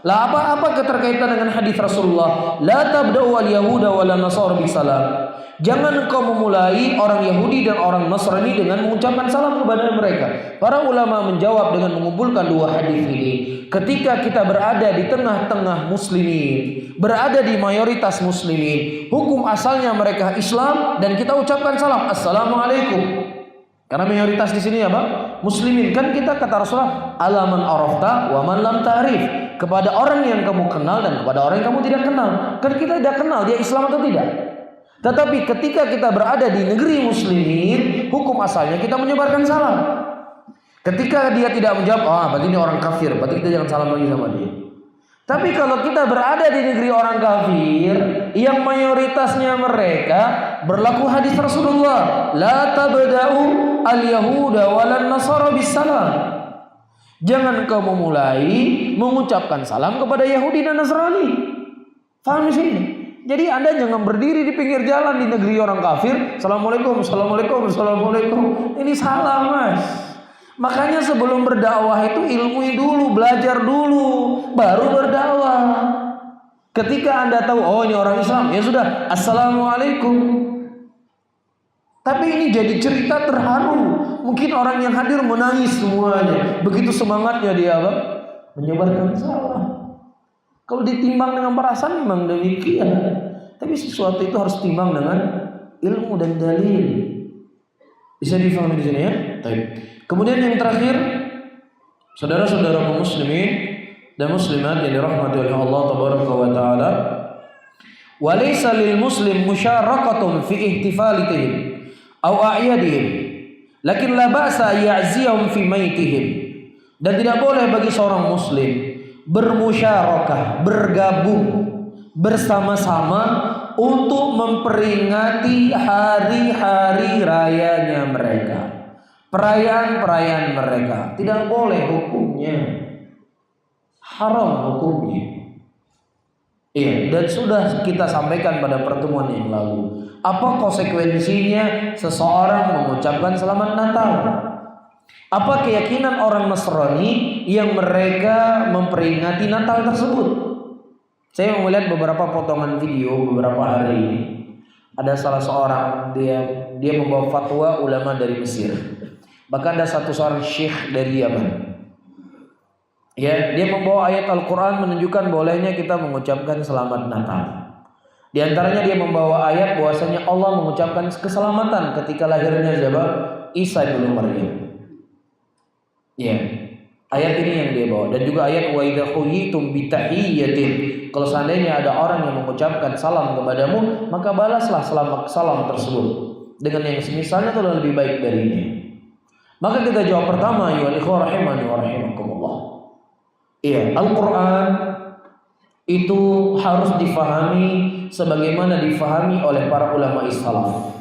Lah apa keterkaitan dengan hadis Rasulullah? La tabda'u al-yahuda wa la nasara bisalam. Jangan kau memulai orang Yahudi dan orang Nasrani dengan mengucapkan salam kepada mereka. Para ulama menjawab dengan mengumpulkan dua hadis ini. Ketika kita berada di tengah-tengah muslimin, berada di mayoritas muslimin, hukum asalnya mereka Islam dan kita ucapkan salam, assalamualaikum. Karena mayoritas di sini apa? Muslimin. Kan kita kata Rasulullah, alaman arafta wa man lam ta'rif. Kepada orang yang kamu kenal dan kepada orang yang kamu tidak kenal. Kan kita tidak kenal dia Islam atau tidak. Tetapi ketika kita berada di negeri muslimin, hukum asalnya kita menyebarkan salam. Ketika dia tidak menjawab, berarti ini orang kafir, berarti kita jangan salam lagi sama dia. Tapi kalau kita berada di negeri orang kafir, yang mayoritasnya mereka berlaku hadis Rasulullah, la tabda'u al-yahuda walan nasara bisalam. Jangan kau memulai mengucapkan salam kepada Yahudi dan Nasrani. Faham di sini? Jadi Anda jangan berdiri di pinggir jalan di negeri orang kafir, assalamualaikum, assalamualaikum, assalamualaikum. Ini salah mas. Makanya sebelum berdakwah itu ilmui dulu, belajar dulu, baru berdakwah. Ketika Anda tahu, oh ini orang Islam, ya sudah, assalamualaikum. Tapi ini jadi cerita terharu. Mungkin orang yang hadir menangis semuanya. Begitu semangatnya dia apa? Menyebarkan salam. Kalau ditimbang dengan perasaan memang demikian. Tapi sesuatu itu harus timbang dengan ilmu dan dalil. Bisa difahami di sini ya? Baik. Kemudian yang terakhir, saudara-saudara kaum muslimin dan muslimat yang dirahmati oleh Allah tabaraka wa taala, walaysa lil muslim musyarakatun fi ihtifalitihim aw a'yadihim, lakin la ba'sa ya'ziyahum fi maitihim. Dan tidak boleh bagi seorang muslim bermusyarakah, bergabung bersama-sama untuk memperingati hari-hari rayanya mereka, perayaan-perayaan mereka. Tidak boleh hukumnya, haram hukumnya. Iya, dan sudah kita sampaikan pada pertemuan yang lalu. Apa konsekuensinya seseorang mengucapkan selamat Natal? Apa keyakinan orang Nasrani yang mereka memperingati Natal tersebut? Saya melihat beberapa potongan video beberapa hari ini. Ada salah seorang dia membawa fatwa ulama dari Mesir. Bahkan ada seorang syekh dari Yaman. Ya, dia membawa ayat Al-Quran menunjukkan bolehnya kita mengucapkan selamat Natal. Di antaranya dia membawa ayat bahwasanya Allah mengucapkan keselamatan ketika lahirnya siapa? Isa bin Maryam. Ya, ayat ini yang dia bawa. Dan juga ayat wa idza huyitum bi tahiyyatin. Kalau seandainya ada orang yang mengucapkan salam kepadamu, maka balaslah salam tersebut dengan yang semisalnya atau lebih baik darinya. Maka kita jawab pertama, ya ikhwah rahimani wa rahimakumullah. Iya, Al-Quran itu harus difahami sebagaimana difahami oleh para ulama salaf,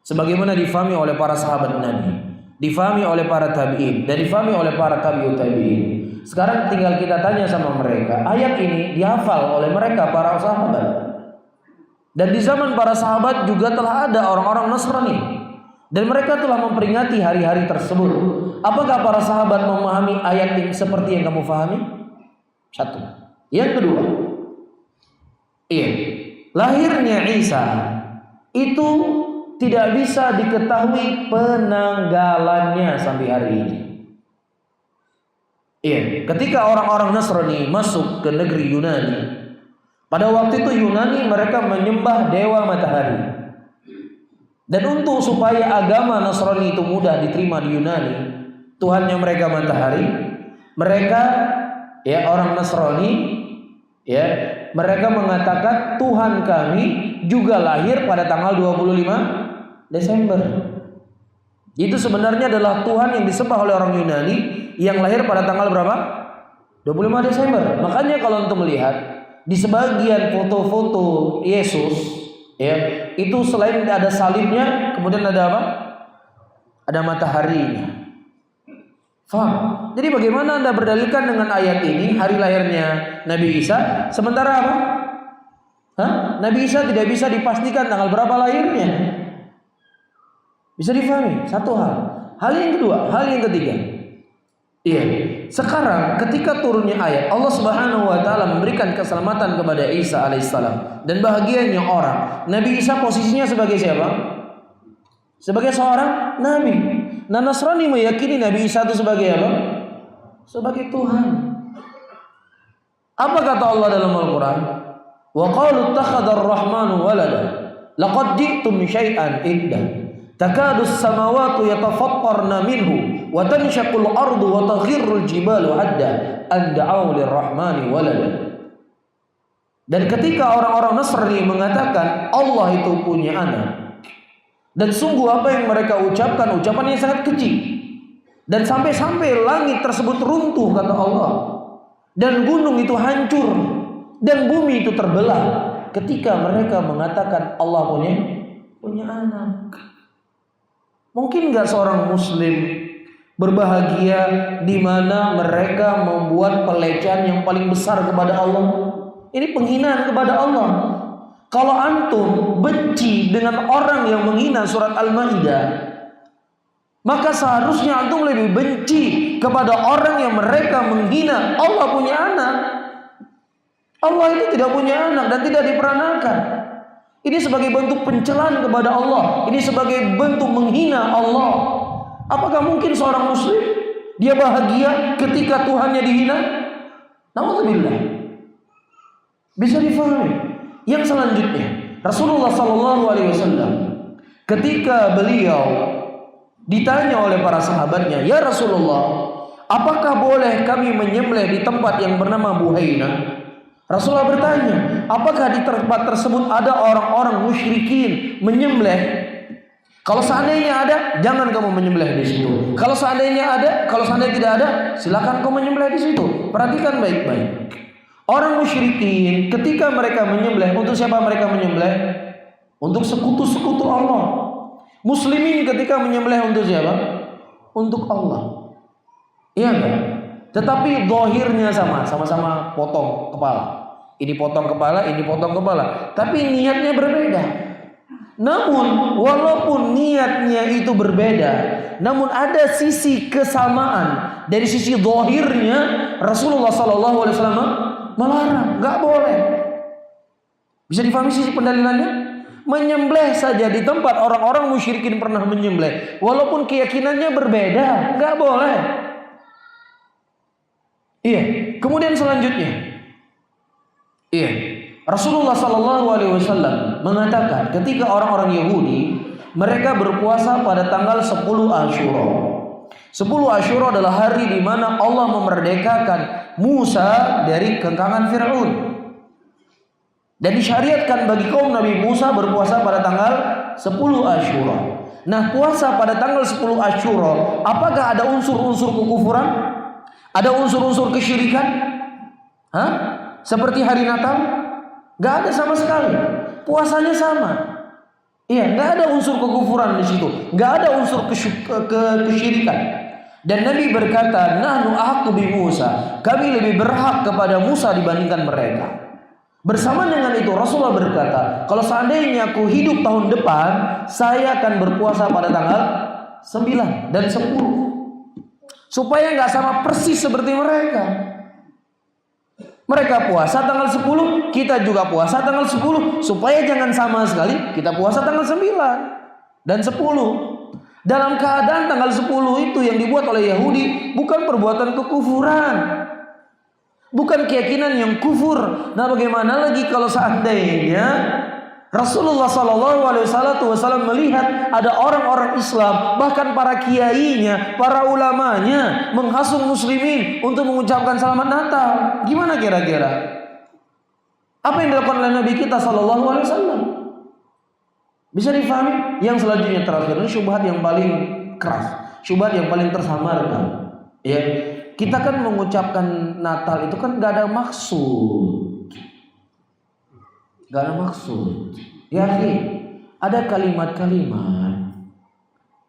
sebagaimana difahami oleh para sahabat Nabi, difahami oleh para tabi'in, dan difahami oleh para tabi'ut tabi'in. Sekarang tinggal kita tanya sama mereka, ayat ini dihafal oleh mereka para sahabat. Dan di zaman para sahabat juga telah ada orang-orang Nasrani, dan mereka telah memperingati hari-hari tersebut. Apakah para sahabat memahami ayat ini seperti yang kamu pahami? Satu. Yang kedua, lahirnya Isa itu tidak bisa diketahui penanggalannya sampai hari ini. Ketika orang-orang Nasrani masuk ke negeri Yunani, pada waktu itu Yunani mereka menyembah dewa matahari. Dan untuk supaya agama Nasrani itu mudah diterima di Yunani, Tuhannya mereka matahari, mereka orang Nasrani mereka mengatakan Tuhan kami juga lahir pada tanggal 25 Desember. Itu sebenarnya adalah Tuhan yang disembah oleh orang Yunani yang lahir pada tanggal berapa? 25 Desember. Makanya kalau untuk melihat di sebagian foto-foto Yesus, itu selain ada salibnya, kemudian ada apa? Ada mataharinya. Faham? Jadi bagaimana Anda berdalilkan dengan ayat ini hari lahirnya Nabi Isa, sementara apa? Nabi Isa tidak bisa dipastikan tanggal berapa lahirnya. Bisa difahami? Satu hal. Hal yang kedua, hal yang ketiga. Sekarang ketika turunnya ayat, Allah Subhanahu wa taala memberikan keselamatan kepada Isa alaihissalam, dan bahagianya orang. Nabi Isa posisinya sebagai siapa? Sebagai seorang nabi. Nah, Nasrani meyakini Nabi Isa itu sebagai apa? Sebagai Tuhan. Apa kata Allah dalam Al-Quran? Wa qalu ittakhadha ar-rahmanu walada laqad ji'tum syai'an idda takadu as-samawati yatafattarna minhu wa tanshaqu al-ardu wa taghirru al-jibalu hadda an da'u lir-rahmani walada. Dan ketika orang-orang Nasrani mengatakan Allah itu punya anak, dan sungguh apa yang mereka ucapkan ucapan yang sangat keji, dan sampai-sampai langit tersebut runtuh kata Allah, dan gunung itu hancur, dan bumi itu terbelah ketika mereka mengatakan Allah punya anak. Mungkin nggak seorang Muslim berbahagia di mana mereka membuat pelecehan yang paling besar kepada Allah? Ini penghinaan kepada Allah. Kalau antum benci dengan orang yang menghina surat Al-Maidah, maka seharusnya antum lebih benci kepada orang yang mereka menghina Allah punya anak. Allah itu tidak punya anak dan tidak diperanakan. Ini sebagai bentuk pencelaan kepada Allah. Ini sebagai bentuk menghina Allah. Apakah mungkin seorang Muslim dia bahagia ketika Tuhannya dihina? Na'udzubillah. Bisa difahami. Yang selanjutnya, Rasulullah SAW ketika beliau ditanya oleh para sahabatnya, "Ya Rasulullah, apakah boleh kami menyembelih di tempat yang bernama Buhaina?" Rasulullah bertanya, apakah di tempat tersebut ada orang-orang musyrikin menyembelih? Kalau seandainya ada, jangan kamu menyembelih di situ. Kalau seandainya ada, kalau seandainya tidak ada, silakan kamu menyembelih di situ. Perhatikan baik-baik. Orang musyrikin ketika mereka menyembelih, untuk siapa mereka menyembelih? Untuk sekutu-sekutu Allah. Muslimin ketika menyembelih untuk siapa? Untuk Allah. Iya enggak? Tetapi zahirnya sama-sama potong kepala. Ini potong kepala, ini potong kepala. Tapi niatnya berbeda. Namun walaupun niatnya itu berbeda, namun ada sisi kesamaan. Dari sisi zahirnya Rasulullah SAW melarang, nggak boleh. Bisa difahami sisi pendalilannya? Menyembelih saja di tempat orang-orang musyrikin pernah menyembelih, walaupun keyakinannya berbeda, nggak boleh. Kemudian selanjutnya, Rasulullah SAW mengatakan ketika orang-orang Yahudi mereka berpuasa pada tanggal 10 Asyura. 10 Asyura adalah hari di mana Allah memerdekakan Musa dari kengkangan Fir'aun. Dan disyariatkan bagi kaum Nabi Musa berpuasa pada tanggal 10 Asyura. Nah, puasa pada tanggal 10 Asyura, apakah ada unsur-unsur kekufuran? Ada unsur-unsur kesyirikan? Seperti hari Natal? Gak ada sama sekali. Puasanya sama. Gak ada unsur kekufuran di situ. Gak ada unsur kesyirikan. Dan Nabi berkata, "Nahnu ahaqqu bi Musa." Kami lebih berhak kepada Musa dibandingkan mereka. Bersama dengan itu Rasulullah berkata, kalau seandainya aku hidup tahun depan, saya akan berpuasa pada tanggal 9 dan 10. Supaya nggak sama persis seperti mereka. Mereka puasa tanggal 10, kita juga puasa tanggal 10. Supaya jangan sama sekali, kita puasa tanggal 9 dan 10. Dalam keadaan tanggal 10 itu yang dibuat oleh Yahudi bukan perbuatan kekufuran, bukan keyakinan yang kufur. Nah, bagaimana lagi kalau seandainya Rasulullah SAW melihat ada orang-orang Islam, bahkan para kiainya, para ulamanya menghasung muslimin untuk mengucapkan selamat Natal. Gimana kira-kira? Apa yang dilakukan oleh Nabi kita SAW? Bisa difahami? Yang selanjutnya terakhir ini syubhat yang paling keras, syubhat yang paling tersamarkan. Ya, kita kan mengucapkan Natal itu kan gak ada maksud. Gak ada maksud. Ya, ada kalimat-kalimat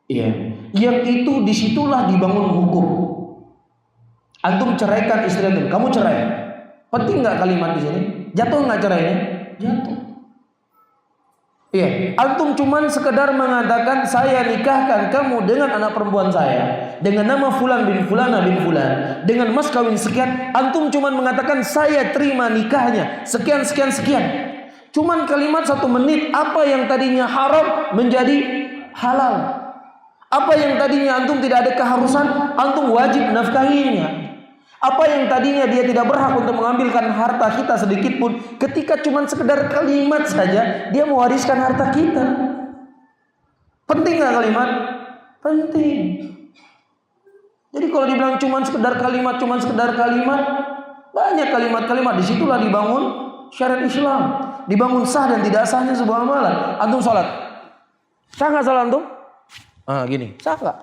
ya, yang itu disitulah dibangun hukum. Antum ceraikan istri antum, kamu cerai. Penting nggak kalimat di sini? Jatuh nggak cerainya? Jatuh. Iya, antum cuman sekedar mengatakan saya nikahkan kamu dengan anak perempuan saya dengan nama fulan bin fulana bin fulan dengan mas kawin sekian. Antum cuman mengatakan saya terima nikahnya sekian sekian sekian. Cuman kalimat 1 menit, apa yang tadinya haram menjadi halal. Apa yang tadinya antum tidak ada keharusan, antum wajib nafkahinya. Apa yang tadinya dia tidak berhak untuk mengambilkan harta kita sedikit pun, ketika cuman sekedar kalimat saja, dia mewariskan harta kita. Penting gak kalimat? Penting. Jadi kalau dibilang cuman sekedar kalimat, banyak kalimat-kalimat. Disitulah dibangun syariat Islam, dibangun sah dan tidak sahnya sebuah amalan. Antum sholat, sah nggak salat antum? Gini, sah nggak?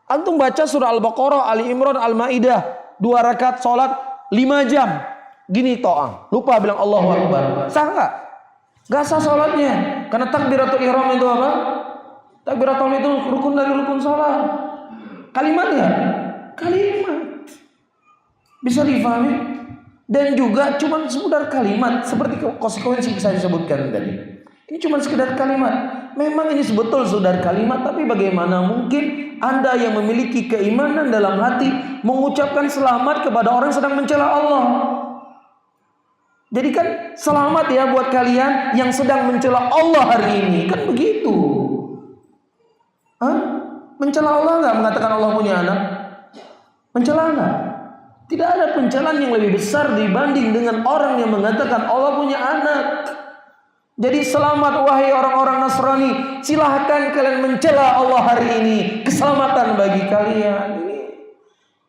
Antum baca surah Al-Baqarah, Ali Imran, Al-Maidah, 2 rakaat sholat 5 jam, gini toang, lupa bilang Allahu Akbar, sah nggak? Nggak sah sholatnya, karena takbiratul ihram itu apa? Takbiratul itu rukun dari rukun sholat. Kalimatnya, kalimat bisa difahami. Dan juga cuma sekedar kalimat seperti konsekuensi yang saya sebutkan tadi. Ini cuma sekedar kalimat. Memang ini sebetul sekedar kalimat, tapi bagaimana mungkin Anda yang memiliki keimanan dalam hati mengucapkan selamat kepada orang yang sedang mencela Allah? Jadi kan selamat ya buat kalian yang sedang mencela Allah hari ini, kan begitu? Mencela Allah nggak? Mengatakan Allah punya anak? Mencela nggak? Tidak ada pencelaan yang lebih besar dibanding dengan orang yang mengatakan Allah punya anak. Jadi selamat wahai orang-orang Nasrani, silahkan kalian mencela Allah hari ini, keselamatan bagi kalian. Ini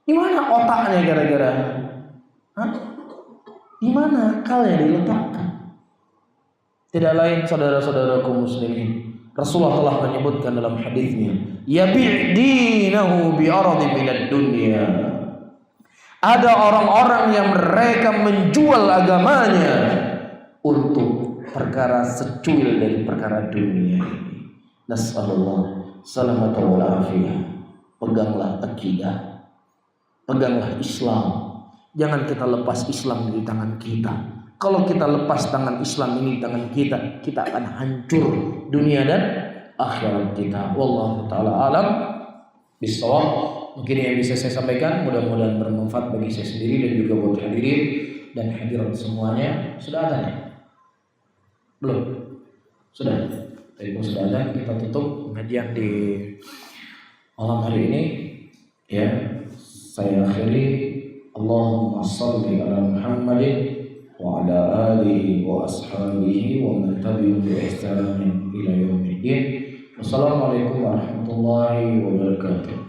gimana otaknya kira-kira? Gimana akalnya diletakkan? Tidak lain saudara-saudaraku muslimin, Rasulullah telah menyebutkan dalam hadisnya, yabi' dinahu bi aradin minad dunya. Ada orang-orang yang mereka menjual agamanya untuk perkara secuil dari perkara dunia ini. Nas'alullah salamata wal afiyah. Peganglah akidah, peganglah Islam. Jangan kita lepas Islam di tangan kita. Kalau kita lepas tangan Islam ini di tangan kita, kita akan hancur dunia dan akhirat kita. Wallahu taala alam bisawab. Mungkin yang bisa saya sampaikan mudah-mudahan bermanfaat bagi saya sendiri dan juga buat hadirin dan hadirat semuanya. Sudah ada nih? Belum? Sudah. Jadi kalau sudah ada, kita tutup pengajian di malam hari ini. Ya, saya akhiri. Allahumma salli ala Muhammadin wa ala alihi wa ashabihi wa man tabi'ahum bi ihsanin ila yaumil din. Wassalamualaikum warahmatullahi wabarakatuh.